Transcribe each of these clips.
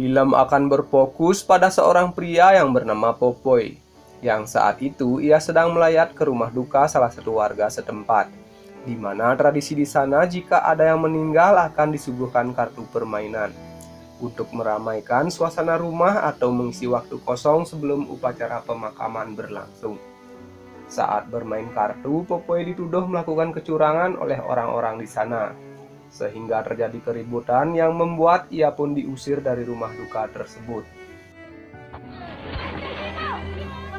Film akan berfokus pada seorang pria yang bernama Popoy, yang saat itu ia sedang melayat ke rumah duka salah satu warga setempat, di mana tradisi di sana jika ada yang meninggal akan disuguhkan kartu permainan untuk meramaikan suasana rumah atau mengisi waktu kosong sebelum upacara pemakaman berlangsung. Saat bermain kartu, Popoy dituduh melakukan kecurangan oleh orang-orang di sana, sehingga terjadi keributan yang membuat ia pun diusir dari rumah duka tersebut.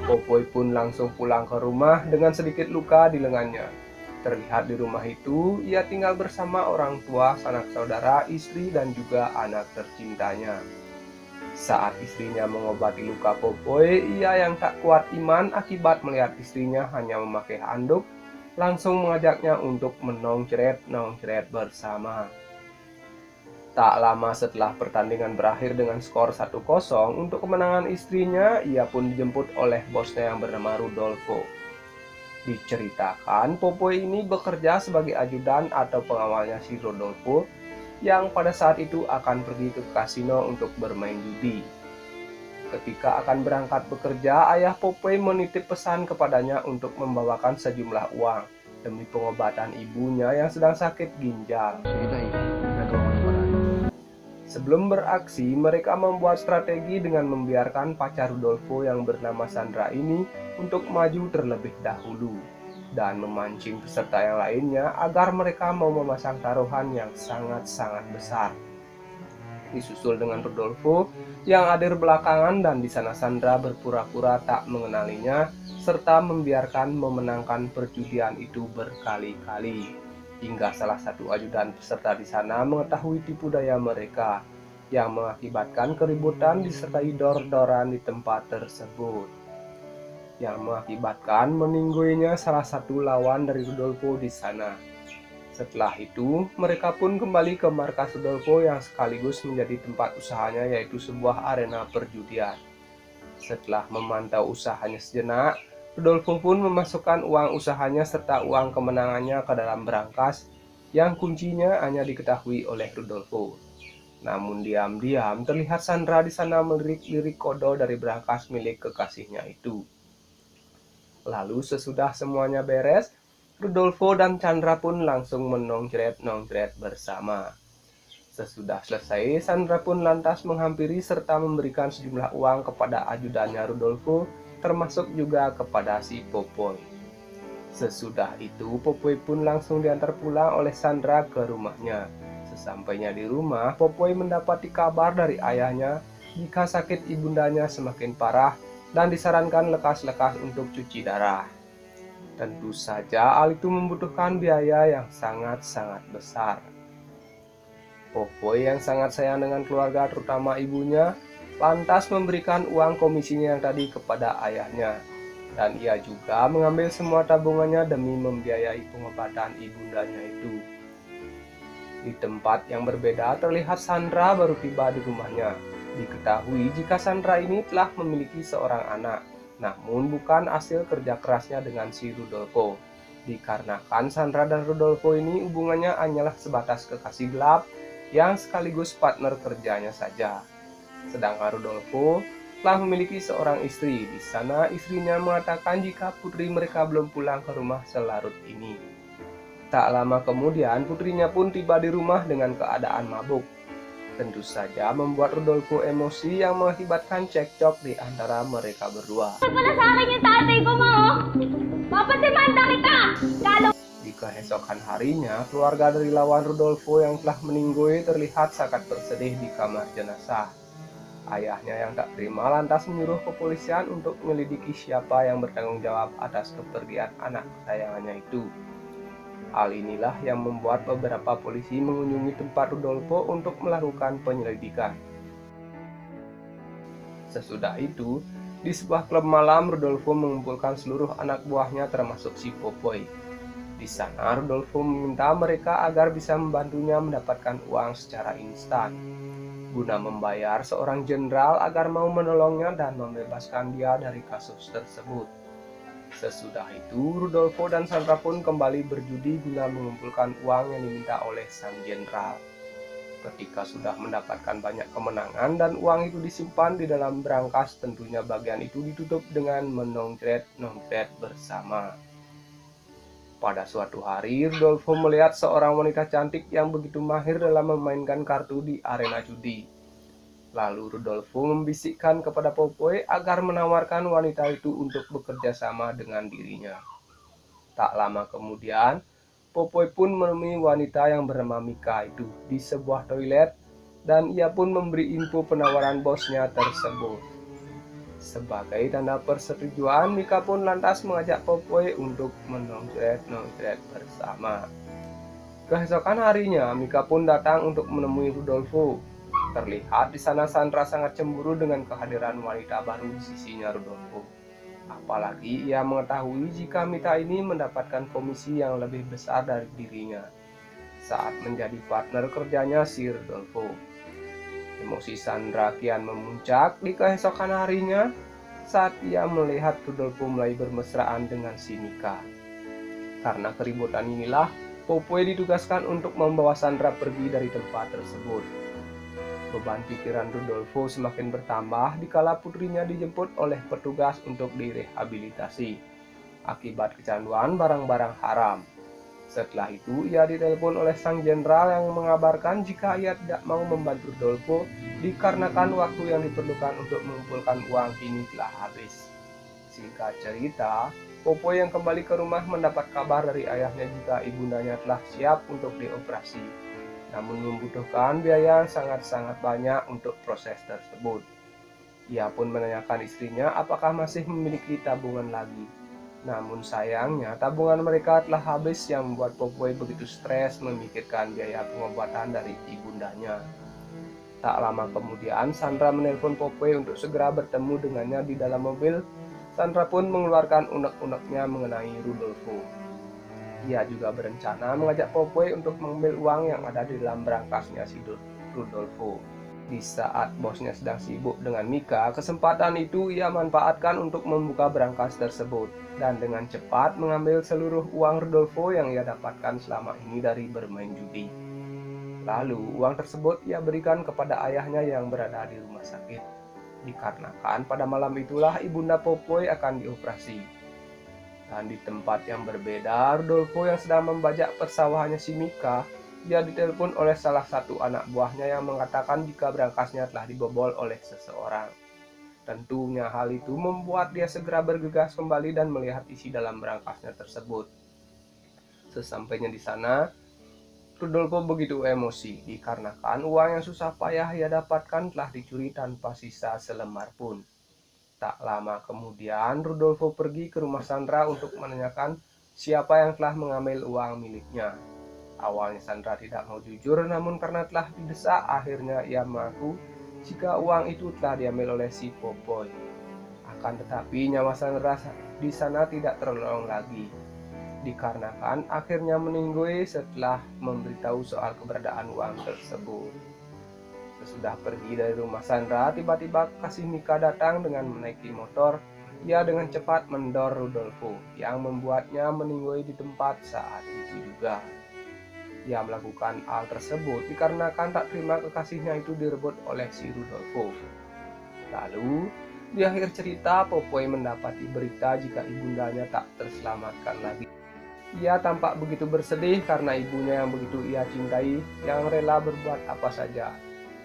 Popoy pun langsung pulang ke rumah dengan sedikit luka di lengannya. Terlihat di rumah itu, ia tinggal bersama orang tua, sanak saudara, istri, dan juga anak tercintanya. Saat istrinya mengobati luka Popoy, ia yang tak kuat iman akibat melihat istrinya hanya memakai handuk, langsung mengajaknya untuk menongcret bersama. Tak lama setelah pertandingan berakhir dengan skor 1-0 untuk kemenangan istrinya, ia pun dijemput oleh bosnya yang bernama Rudolfo. Diceritakan, Popoy ini bekerja sebagai ajudan atau pengawalnya si Rodolfo yang pada saat itu akan pergi ke kasino untuk bermain judi. Ketika akan berangkat bekerja, ayah Popoy menitip pesan kepadanya untuk membawakan sejumlah uang demi pengobatan ibunya yang sedang sakit ginjal. Sebelum beraksi, mereka membuat strategi dengan membiarkan pacar Rudolfo yang bernama Sandra ini untuk maju terlebih dahulu dan memancing peserta yang lainnya agar mereka mau memasang taruhan yang sangat-sangat besar. Disusul dengan Rudolfo yang hadir belakangan, dan di sana Sandra berpura-pura tak mengenalinya serta membiarkan memenangkan perjudian itu berkali-kali. Hingga salah satu ajudan peserta di sana mengetahui tipu daya mereka yang mengakibatkan keributan disertai dor-doran di tempat tersebut, yang mengakibatkan meninggoinya salah satu lawan dari Rudolfo di sana. Setelah itu, mereka pun kembali ke markas Rudolfo yang sekaligus menjadi tempat usahanya, yaitu sebuah arena perjudian. Setelah memantau usahanya sejenak, Rudolfo pun memasukkan uang usahanya serta uang kemenangannya ke dalam berangkas yang kuncinya hanya diketahui oleh Rudolfo. Namun diam-diam terlihat Sandra di sana melirik-lirik kodok dari berangkas milik kekasihnya itu. Lalu sesudah semuanya beres, Rudolfo dan Chandra pun langsung menongcret bersama. Sesudah selesai, Sandra pun lantas menghampiri serta memberikan sejumlah uang kepada ajudannya Rudolfo, termasuk juga kepada si Popoy. Sesudah itu, Popoy pun langsung diantar pulang oleh Sandra ke rumahnya. Sesampainya di rumah, Popoy mendapati kabar dari ayahnya jika sakit ibundanya semakin parah dan disarankan lekas-lekas untuk cuci darah. Tentu saja hal itu membutuhkan biaya yang sangat-sangat besar. Popoy yang sangat sayang dengan keluarga terutama ibunya, lantas memberikan uang komisinya yang tadi kepada ayahnya. Dan ia juga mengambil semua tabungannya demi membiayai pengobatan ibundanya itu. Di tempat yang berbeda terlihat Sandra baru tiba di rumahnya. Diketahui jika Sandra ini telah memiliki seorang anak, namun bukan hasil kerja kerasnya dengan si Rudolfo. Dikarenakan Sandra dan Rudolfo ini hubungannya hanyalah sebatas kekasih gelap yang sekaligus partner kerjanya saja. Sedangkan Rudolfo telah memiliki seorang istri. Di sana istrinya mengatakan jika putri mereka belum pulang ke rumah selarut ini. Tak lama kemudian putrinya pun tiba di rumah dengan keadaan mabuk. Tentu saja membuat Rudolfo emosi yang mengakibatkan cekcok di antara mereka berdua. Pala sa akin yung tatay ko, ma, oh. Papasimanda kita! Di keesokan harinya, keluarga dari lawan Rudolfo yang telah meninggoy terlihat sangat bersedih di kamar jenazah. Ayahnya yang tak terima lantas menyuruh kepolisian untuk menyelidiki siapa yang bertanggung jawab atas kepergian anak kesayangannya itu. Hal inilah yang membuat beberapa polisi mengunjungi tempat Rudolfo untuk melakukan penyelidikan. Sesudah itu, di sebuah klub malam Rudolfo mengumpulkan seluruh anak buahnya termasuk si Popoy. Di sana Rudolfo meminta mereka agar bisa membantunya mendapatkan uang secara instan, guna membayar seorang jenderal agar mau menolongnya dan membebaskan dia dari kasus tersebut. Sesudah itu, Rudolfo dan Sandra pun kembali berjudi guna mengumpulkan uang yang diminta oleh sang jenderal. Ketika sudah mendapatkan banyak kemenangan dan uang itu disimpan di dalam brankas, tentunya bagian itu ditutup dengan menongkret bersama. Pada suatu hari, Rudolfo melihat seorang wanita cantik yang begitu mahir dalam memainkan kartu di arena judi. Lalu Rudolfo membisikkan kepada Popeye agar menawarkan wanita itu untuk bekerja sama dengan dirinya. Tak lama kemudian, Popeye pun menemui wanita yang bernama Mika itu di sebuah toilet, dan ia pun memberi info penawaran bosnya tersebut. Sebagai tanda persetujuan, Mika pun lantas mengajak Popeye untuk menongkret bersama. Keesokan harinya, Mika pun datang untuk menemui Rudolfo. Terlihat di sana Sandra sangat cemburu dengan kehadiran wanita baru di sisinya Rudolfo. Apalagi ia mengetahui jika Mita ini mendapatkan komisi yang lebih besar dari dirinya saat menjadi partner kerjanya si Rudolfo. Emosi Sandra kian memuncak di keesokan harinya saat ia melihat Rudolfo mulai bermesraan dengan si Mika. Karena keributan inilah, Popeye ditugaskan untuk membawa Sandra pergi dari tempat tersebut. Beban pikiran Rudolfo semakin bertambah dikala putrinya dijemput oleh petugas untuk direhabilitasi akibat kecanduan barang-barang haram. Setelah itu, ia ditelepon oleh sang jenderal yang mengabarkan jika ia tidak mau membantu Rudolfo dikarenakan waktu yang diperlukan untuk mengumpulkan uang kini telah habis. Singkat cerita, Popeye yang kembali ke rumah mendapat kabar dari ayahnya jika ibundanya telah siap untuk dioperasi, namun membutuhkan biaya yang sangat-sangat banyak untuk proses tersebut. Ia pun menanyakan istrinya apakah masih memiliki tabungan lagi. Namun sayangnya tabungan mereka telah habis yang membuat Popeye begitu stres memikirkan biaya pengobatan dari ibundanya. Tak lama kemudian Sandra menelpon Popeye untuk segera bertemu dengannya di dalam mobil. Sandra pun mengeluarkan unek-uneknya mengenai Rudolfo. Ia juga berencana mengajak Popeye untuk mengambil uang yang ada di dalam berangkasnya si Rudolfo. Di saat bosnya sedang sibuk dengan Mika, kesempatan itu ia manfaatkan untuk membuka berangkas tersebut dan dengan cepat mengambil seluruh uang Rudolfo yang ia dapatkan selama ini dari bermain judi. Lalu uang tersebut ia berikan kepada ayahnya yang berada di rumah sakit, dikarenakan pada malam itulah ibunda Popeye akan dioperasi. Dan di tempat yang berbeda, Rudolfo yang sedang membajak persawahannya si Mika, dia ditelepon oleh salah satu anak buahnya yang mengatakan jika berangkasnya telah dibobol oleh seseorang. Tentunya hal itu membuat dia segera bergegas kembali dan melihat isi dalam berangkasnya tersebut. Sesampainya di sana, Rudolfo begitu emosi dikarenakan uang yang susah payah ia dapatkan telah dicuri tanpa sisa selembar pun. Tak lama kemudian, Rudolfo pergi ke rumah Sandra untuk menanyakan siapa yang telah mengambil uang miliknya. Awalnya Sandra tidak mau jujur, namun karena telah didesak, akhirnya ia mengaku jika uang itu telah diambil oleh si Popeye. Akan tetapi nyawa Sandra di sana tidak tertolong lagi, dikarenakan akhirnya meninggoy setelah memberitahu soal keberadaan uang tersebut. Sesudah pergi dari rumah Sandra, tiba-tiba kekasih Mika datang dengan menaiki motor. Ia dengan cepat mendor Rudolfo, yang membuatnya meninggoy di tempat saat itu juga. Ia melakukan hal tersebut dikarenakan tak terima kekasihnya itu direbut oleh si Rudolfo. Lalu, di akhir cerita, Popeye mendapati berita jika ibundanya tak terselamatkan lagi. Ia tampak begitu bersedih karena ibunya yang begitu ia cintai, yang rela berbuat apa saja,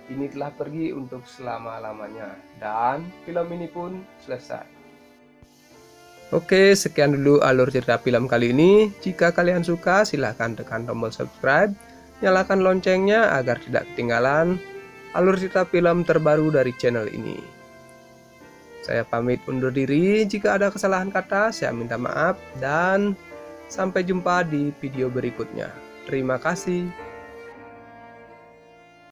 ini telah pergi untuk selama-lamanya, dan film ini pun selesai. Oke, sekian dulu alur cerita film kali ini. Jika kalian suka, silahkan tekan tombol subscribe, nyalakan loncengnya agar tidak ketinggalan alur cerita film terbaru dari channel ini. Saya pamit undur diri, jika ada kesalahan kata saya minta maaf, dan sampai jumpa di video berikutnya. Terima kasih.